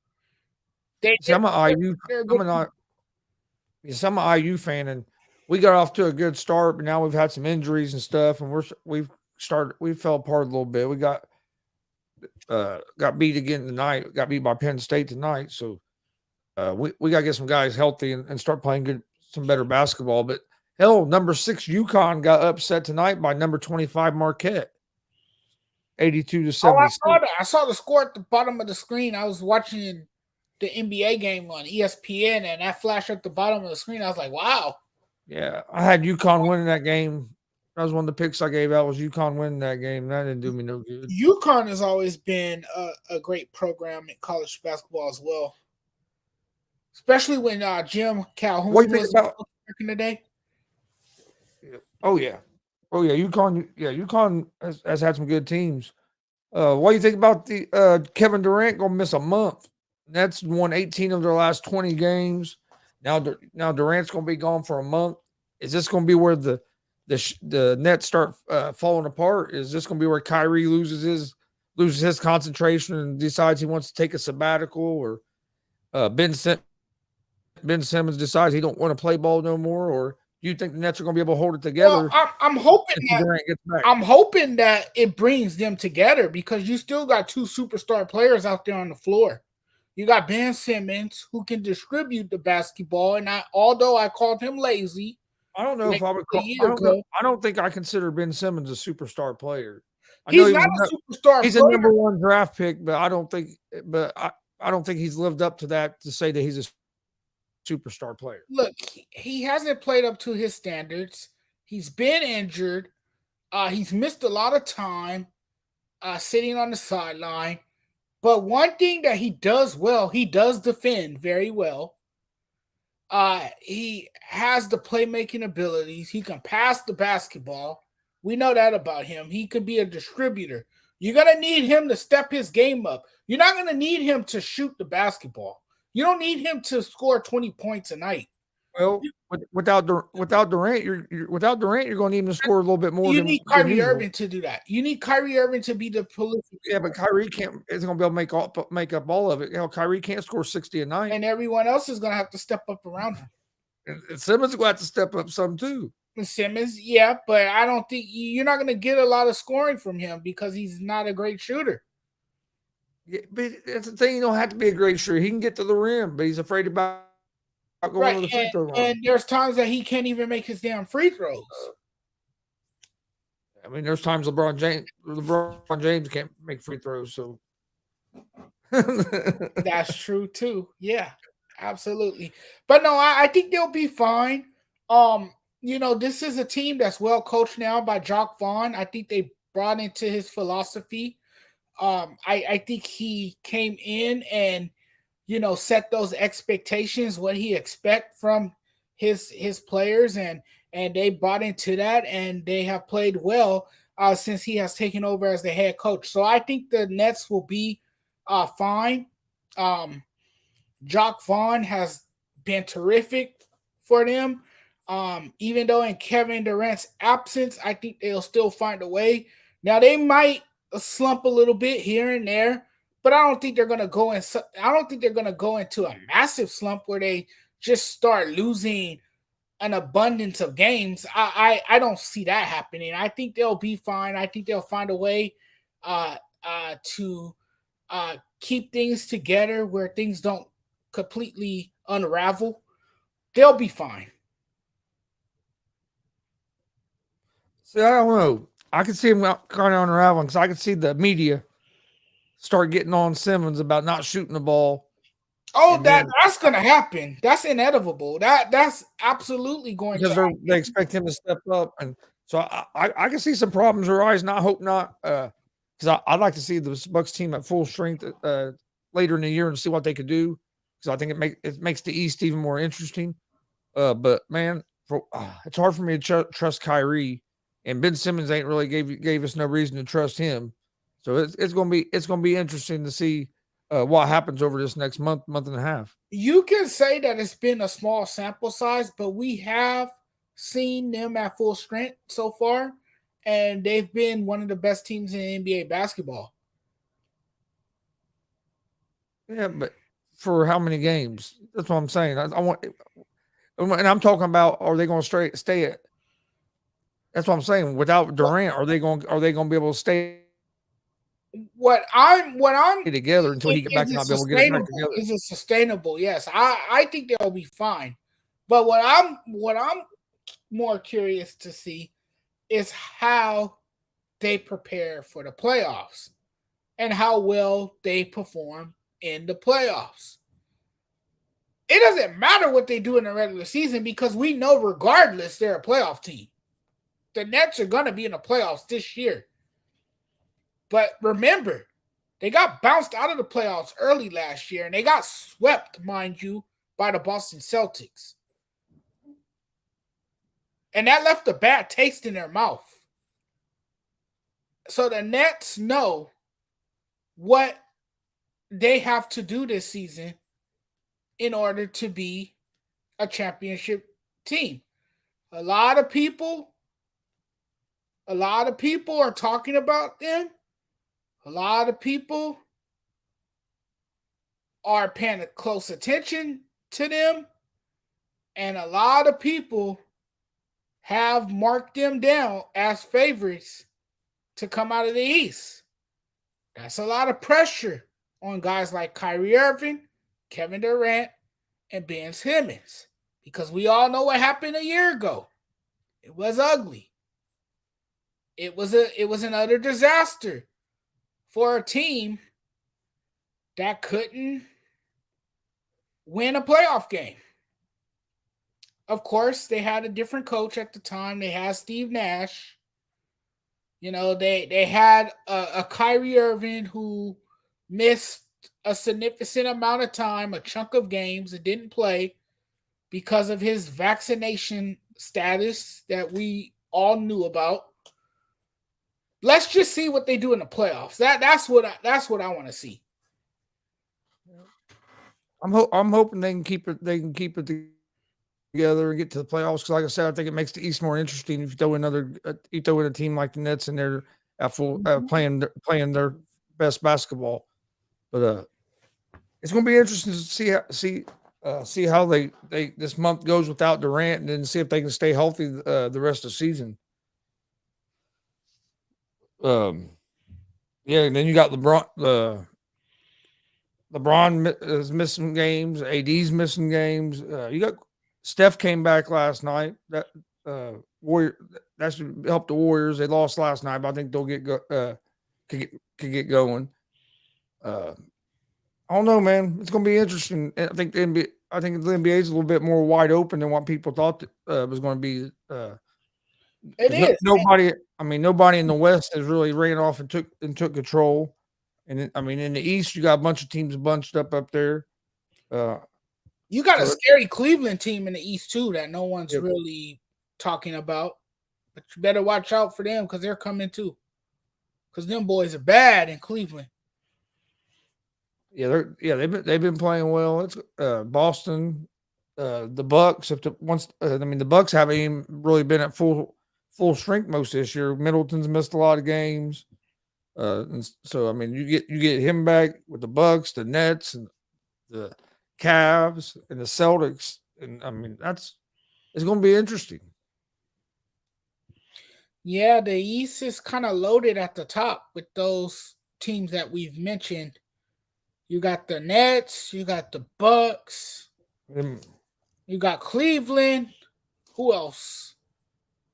Because I'm an IU fan, and we got off to a good start, but now we've had some injuries and stuff, and we fell apart a little bit. We got beat again tonight. Got beat by Penn State tonight, so we got to get some guys healthy and start playing some better basketball. But hell, number 6 UConn got upset tonight by number 25 Marquette, 82 to Oh, I 76. saw that. I saw the score at the bottom of the screen. I was watching the NBA game on ESPN, and that flashed at the bottom of the screen. I was like, "Wow!" Yeah, I had UConn winning that game. That was one of the picks I gave out was UConn winning that game. That didn't do me no good. UConn has always been a great program in college basketball as well, especially when Jim What do Calhoun you think was about? back in the day. Oh yeah, oh yeah. UConn, yeah, UConn has had some good teams. What do you think about the Kevin Durant gonna miss a month? Nets won 18 of their last 20 games. Now Durant's gonna be gone for a month. Is this gonna be where the Nets start falling apart? Is this gonna be where Kyrie loses his concentration and decides he wants to take a sabbatical, or Ben Simmons decides he don't want to play ball no more, or do you think the Nets are gonna be able to hold it Well, together I'm hoping until that Durant gets back? I'm hoping that it brings them together because you still got two superstar players out there on the floor. You got Ben Simmons who can distribute the basketball, and although I called him lazy I don't know if like I would a call. I year don't know. ago, I don't think I consider Ben Simmons a superstar player. I know he's not a superstar he's a player. number one draft pick, but I don't think. But I don't think he's lived up to that to say that he's a superstar player. Look, he hasn't played up to his standards. He's been injured. He's missed a lot of time sitting on the sideline. But one thing that he does well, he does defend very well. He has the playmaking abilities. He can pass the basketball. We know that about him. He could be a distributor. You're gonna need him to step his game up. You're not gonna need him to shoot the basketball. You don't need him to score 20 points a night. Well, without Durant, without Durant, you're going to need him to score a little bit more You than need Kyrie usual. Irving to do that. You need Kyrie Irving to be the prolific Yeah, but Kyrie can't. Isn't going to be able to make up all of it. Hell, Kyrie can't score 60 a night, and everyone else is gonna have to step up around him. and Simmons going to have to step up some too. And Simmons, yeah, but I don't think you're not gonna get a lot of scoring from him because he's not a great shooter. Yeah, but that's the thing. You don't have to be a great shooter. He can get to the rim, but he's afraid about going to the Right. free throw line. And there's times that he can't even make his damn free throws. I mean, there's times LeBron James can't make free throws. So, That's true too. Yeah, absolutely. But no, I think they'll be fine. Um, this is a team that's well coached now by Jock Vaughn. I think they brought into his philosophy. I think he came in and set those expectations, what he expect from his players, and they bought into that, and they have played well since he has taken over as the head coach. So I think the Nets will be fine. Um, Jock Vaughn has been terrific for them. Even though in Kevin Durant's absence, I think they'll still find a way. Now they might slump a little bit here and there, but I don't think they're gonna go in. I don't think they're gonna go into a massive slump where they just start losing an abundance of games. I don't see that happening. I think they'll be fine. I think they'll find a way to keep things together where things don't completely unravel. They'll be fine. see, I don't know. I could see him kind of unraveling because I could see the media start getting on Simmons about not shooting the ball, Oh, and then that's gonna happen. That's inevitable. That's absolutely going to because they expect him to step up, and so I can see some problems arise, and I hope not. Because I'd like to see the Bucks team at full strength later in the year and see what they could do. Because I think it makes the East even more interesting. But man, it's hard for me to trust Kyrie, and Ben Simmons ain't really gave us no reason to trust him. So it's gonna be interesting to see what happens over this next month and a half. you can say that it's been a small sample size, but we have seen them at full strength so far, and they've been one of the best teams in NBA basketball. Yeah, but for how many games? That's what I'm saying. I want And I'm talking about, are they going to stay at? That's what I'm saying. Without What Durant, are they going to be able to stay what I'm together until he get back is and it not be able to get it back sustainable? together? Is it sustainable? Yes, I think they'll be fine. But what I'm more curious to see is how they prepare for the playoffs and how well they perform in the playoffs. It doesn't matter what they do in the regular season because we know regardless they're a playoff team. The Nets are going to be in the playoffs this year. But remember, they got bounced out of the playoffs early last year and they got swept, mind you, by the Boston Celtics. And that left a bad taste in their mouth. So the Nets know what they have to do this season in order to be a championship team. A lot of people, a lot of people are talking about them. A lot of people are paying close attention to them. And a lot of people have marked them down as favorites to come out of the East. That's a lot of pressure on guys like Kyrie Irving, Kevin Durant, and Ben Simmons. Because we all know what happened a year ago. It was ugly. It was an utter disaster for a team that couldn't win a playoff game. Of course, they had a different coach at the time. They had Steve Nash. You know, they had a Kyrie Irving who missed a significant amount of time, a chunk of games, and didn't play because of his vaccination status that we all knew about. Let's just see what they do in the playoffs. That's what I want to see. I'm hoping they can keep it. They can keep it together and get to the playoffs. Because, like I said, I think it makes the East more interesting if you throw in a team like the Nets and they're at full playing their best basketball. But it's going to be interesting to see how they this month goes without Durant, and then see if they can stay healthy the rest of the season. Um, yeah, and then you got LeBron is missing games. AD's missing games. You got Steph came back last night. Warrior that should help the Warriors. They lost last night, but I think they'll could get going. Uh, I don't know, man. It's going to be interesting. I think the NBA is a little bit more wide open than what people thought was going to be. It Because is. nobody in the West has really ran off and took control. And in the East, you got a bunch of teams bunched up there. Uh, You got a so scary Cleveland team in the East too that no one's yep. really talking about. But you better watch out for them because they're coming too. Because them boys are bad in Cleveland. They've been playing well. It's Boston, the Bucks. The Bucks haven't even really been at full strength most this year. Middleton's missed a lot of games, and so you get him back with the Bucks, the Nets, and the Cavs and the Celtics, and it's going to be interesting. Yeah, the East is kind of loaded at the top with those teams that we've mentioned. You got the Nets, you got the Bucks, And you got Cleveland. Who else?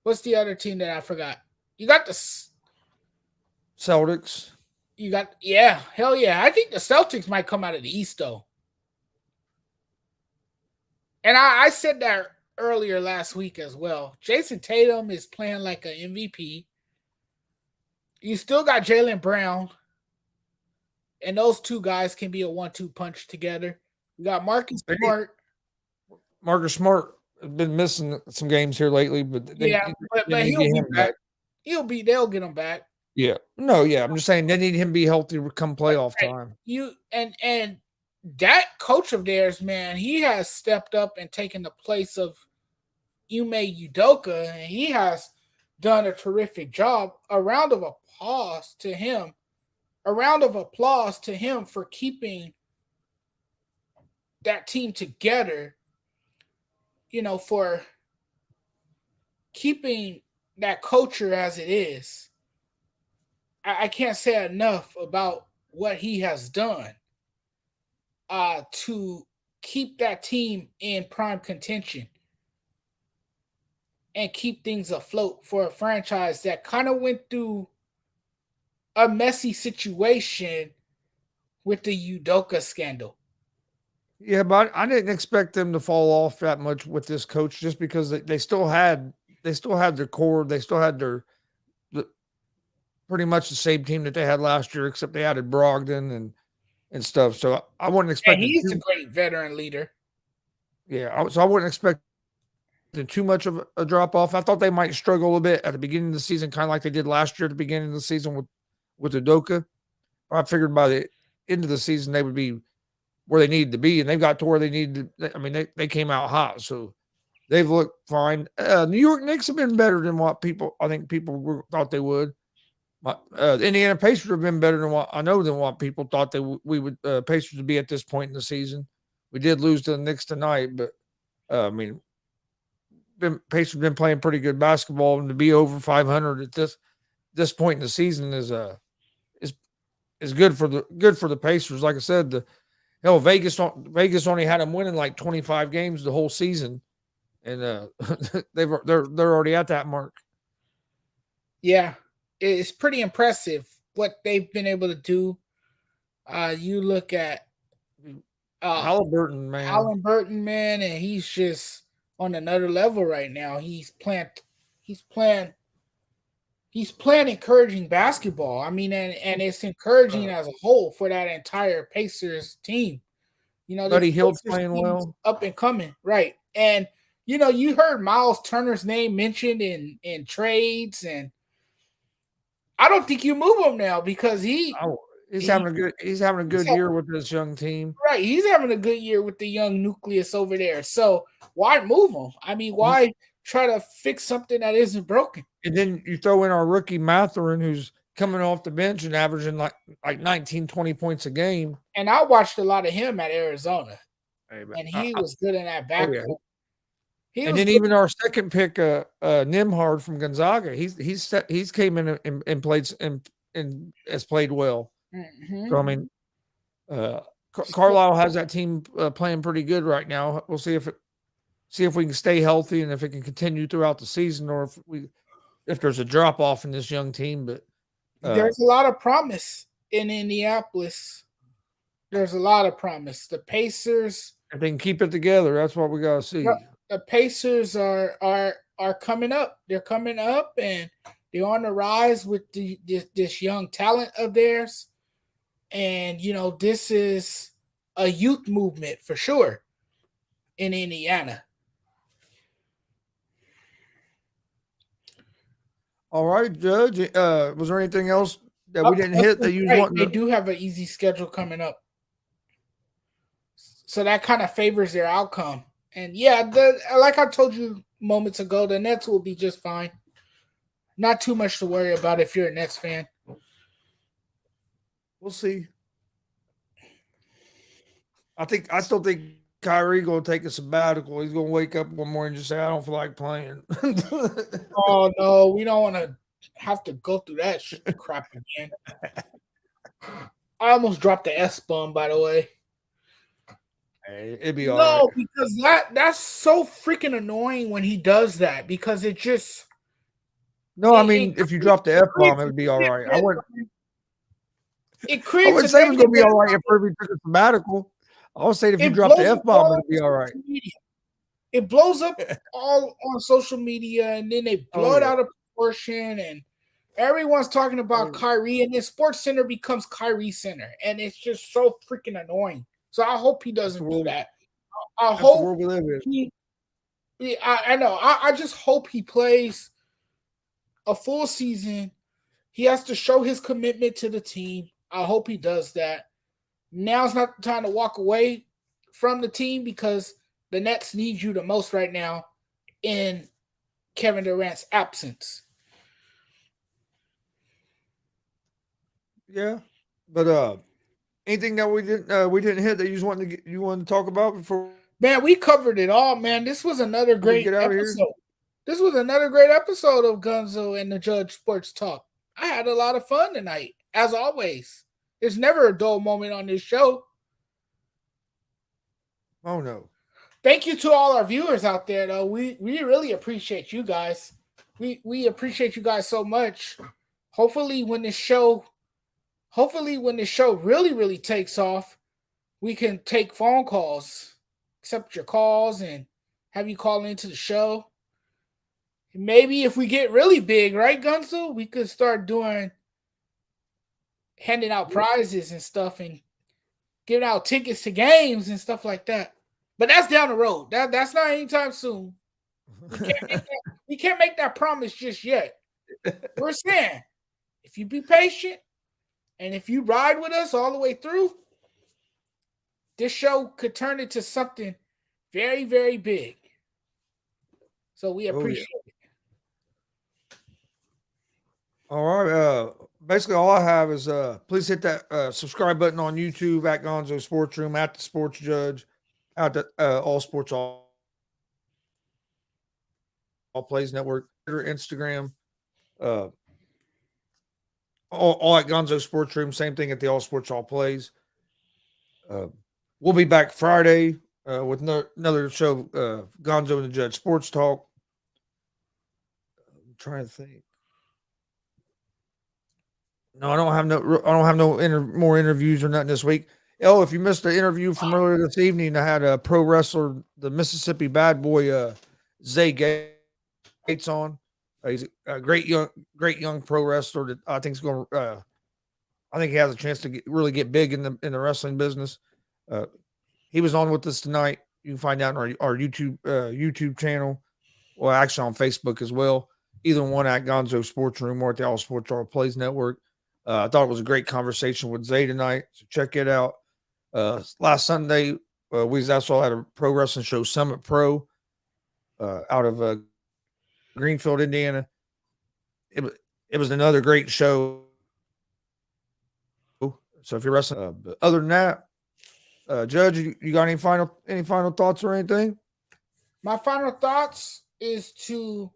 What's the other team that I forgot? You got Celtics. hell yeah. I think the Celtics might come out of the East though. And I said that earlier last week as well. Jason Tatum is playing like an MVP. You still got Jaylen Brown. And those two guys can be a 1-2 punch together. We got Marcus Smart. Marcus Smart has been missing some games here lately, but Yeah, they but need to he'll get be him back. back. They'll get him back. Yeah. No, yeah. I'm just saying they need him to be healthy come playoff Right. time. You and that coach of theirs, man, he has stepped up and taken the place of Ime Udoka, and he has done a terrific job. A round of applause to him. A round of applause to him for keeping that team together for keeping that culture as it is. I can't say enough about what he has done to keep that team in prime contention and keep things afloat for a franchise that kind of went through a messy situation with the Udoka scandal. Yeah, but I didn't expect them to fall off that much with this coach just because they still had their core, they still had the pretty much the same team that they had last year, except they added Brogdon and stuff. So I wasn't And expecting he's a too great veteran leader. so I wasn't expecting too much of a drop off. I thought they might struggle a little bit at the beginning of the season, kind of like they did last year at the beginning of the season with Udoka. I figured by the end of the season they would be where they needed to be, and they got to where they needed. I mean, they came out hot, so they've looked fine. New York Knicks have been better than what I think people thought they would. The Indiana Pacers have been better than what people thought we would Pacers would be at this point in the season. We did lose to the Knicks tonight, but I mean, Pacers been playing pretty good basketball, and to be over 500 at this point in the season is is good for the Pacers. Like I said, Vegas only had them winning like 25 games the whole season, and they're already at that mark. Yeah, it's pretty impressive what they've been able to do. You look at Halliburton, man, Halliburton, man, and he's just on another level right now. He's playing, he's playing encouraging basketball. I mean, and it's encouraging uh, as a whole for that entire Pacers team. This Buddy Hield's Pacers playing team is well. up and coming, right? And you heard Miles Turner's name mentioned in trades, and I don't think you move him now because Oh, he he's having a he's good year with this young team. right. He's having a good year with the young nucleus over there. So why move him? I mean, Mhm. why try to fix something that isn't broken? And then you throw in our rookie Matherin, who's coming off the bench and averaging like 19, 20 points a game. And I watched a lot of him at Arizona, Hey, man, and he was good in that oh yeah. backcourt. He And was then good. even our second pick, Nimhard from Gonzaga, he's came in and played and has played well. Mm-hmm. So I mean, uh, So Carlisle has that team playing pretty good right now. We'll see if we can stay healthy and if it can continue throughout the season, or if there's a drop off in this young team. But there's a lot of promise in Indianapolis. There's a lot of promise. The Pacers, if they can keep it together, that's what we got to see. the Pacers are coming up. They're coming up, and they're on the rise with this young talent of theirs. And this is a youth movement for sure in Indiana. All right, Judge. Was there anything else that we didn't hit that Hustlers, you was right? wanting They to? do have an easy schedule coming up, so that kind of favors their outcome. And yeah, like I told you moments ago, the Nets will be just fine. Not too much to worry about if you're a Nets fan. We'll see. I still think Kyrie gonna take a sabbatical. He's gonna wake up one morning and just say, "I don't feel like playing." Oh no, we don't want to have to go through that crap again. I almost dropped the S bomb, by the way. Hey, it'd be all right. No, because that's so freaking annoying when he does that because it just No, I mean, if you drop the F bomb, creates it a would be all right. it I creates a wouldn't say it was gonna negative. be all right if Irving took a sabbatical. I would say if you It drop the blows F up bomb, all it'd be all on right. social media. It blows up all on social media, and then they Oh blow it yeah. out of proportion, and everyone's talking about Kyrie, and then Sports Center becomes Kyrie Center, and it's just so freaking annoying. So I hope he That's the doesn't do world. that. I That's the hope world we live in. I know. I just hope he plays a full season. He has to show his commitment to the team. I hope he does that. Now's not the time to walk away from the team because the Nets need you the most right now in Kevin Durant's absence. Yeah, but anything that we didn't hit that you wanted to talk about before? Man, we covered it all, man. This was another Before we great get out of here, episode. This was another great episode of Gonzo and the Judge Sports Talk. I had a lot of fun tonight, as always. There's never a dull moment on this show. oh no, Thank you to all our viewers out there, though. We really appreciate you guys. We appreciate you guys so much. Hopefully, when this show really takes off, we can take phone calls, accept your calls, and have you call into the show. Maybe if we get really big, right, Gunzo, we could start handing out prizes and stuff and giving out tickets to games and stuff like that. But that's down the road. That's not anytime soon. We can't make that promise just yet. We're saying, if you be patient and if you ride with us all the way through, this show could turn into something very, very big. So we appreciate it. All right. Basically, all I have is please hit that subscribe button on YouTube at Gonzo Sports Room, at the Sports Judge, at the All Sports All Plays Network, Twitter, Instagram, uh, all at Gonzo Sports Room. Same thing at the All Sports All Plays. We'll be back Friday with another show, Gonzo and the Judge Sports Talk. I'm trying to think. No, I don't have more interviews or nothing this week. Oh, if you missed the interview from earlier this evening, I had a pro wrestler, the Mississippi Bad Boy, Zay Gates on. He's a great young pro wrestler that I think is going to. I think he has a chance to really get big in the wrestling business. He was on with us tonight. You can find out on our YouTube channel, well, actually on Facebook as well. Either one at Gonzo Sports Room or at the All Sports All Plays Network. I thought it was a great conversation with Zay tonight, so check it out. Last Sunday, we also had a pro wrestling show, Summit Pro, out of Greenfield, Indiana. It was another great show. So if you're wrestling, but other than that, Judge, you got any final thoughts or anything? My final thoughts is to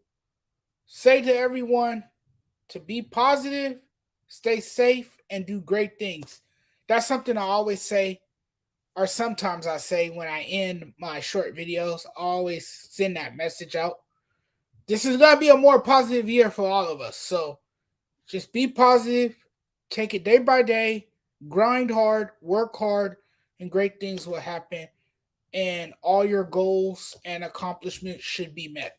say to everyone to be positive, stay safe, and do great things. That's something I always say, or sometimes I say when I end my short videos. I always send that message out. This is going to be a more positive year for all of us. So just be positive, take it day by day, grind hard, work hard, and great things will happen. And all your goals and accomplishments should be met.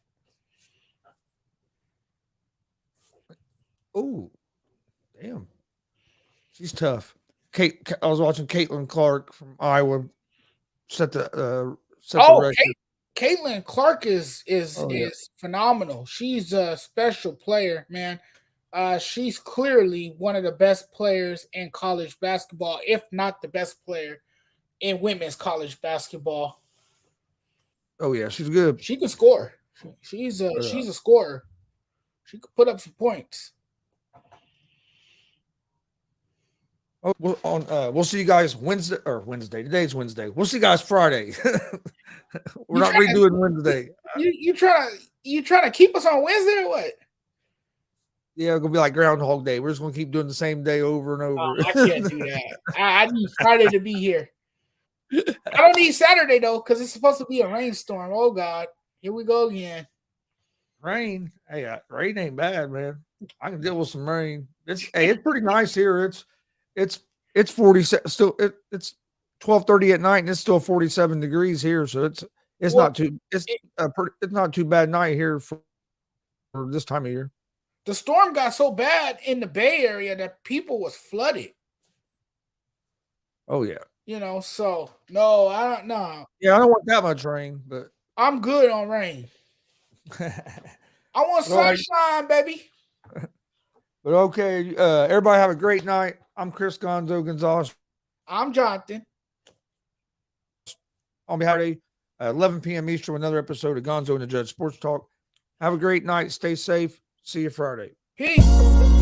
Oh, damn. She's tough. I was watching Caitlin Clark from Iowa set the record. Caitlin Clark is phenomenal. She's a special player, man. She's clearly one of the best players in college basketball, if not the best player in women's college basketball. Oh yeah, she's good. She can score. She's a scorer. She could put up some points. Oh, we'll see you guys Wednesday. Today's Wednesday. We'll see you guys Friday. We're not redoing Wednesday. You trying to keep us on Wednesday or what? Yeah, it's gonna be like Groundhog Day. We're just gonna keep doing the same day over and over. I can't do that. I need Friday to be here. I don't need Saturday though, because it's supposed to be a rainstorm. Oh God, here we go again. Rain? Hey, rain ain't bad, man. I can deal with some rain. It's pretty nice here. It's 47. Still, it's 12:30 at night, and it's still 47 degrees here. So it's not too bad night here for this time of year. The storm got so bad in the Bay Area that people was flooded. Oh yeah. So no, I don't know. Yeah, I don't want that much rain, but I'm good on rain. I want sunshine, baby. But okay, everybody have a great night. I'm Chris Gonzo Gonzalez. I'm Jonathan. On behalf of 11 p.m. Eastern, another episode of Gonzo and the Judge Sports Talk. Have a great night. Stay safe. See you Friday. Peace.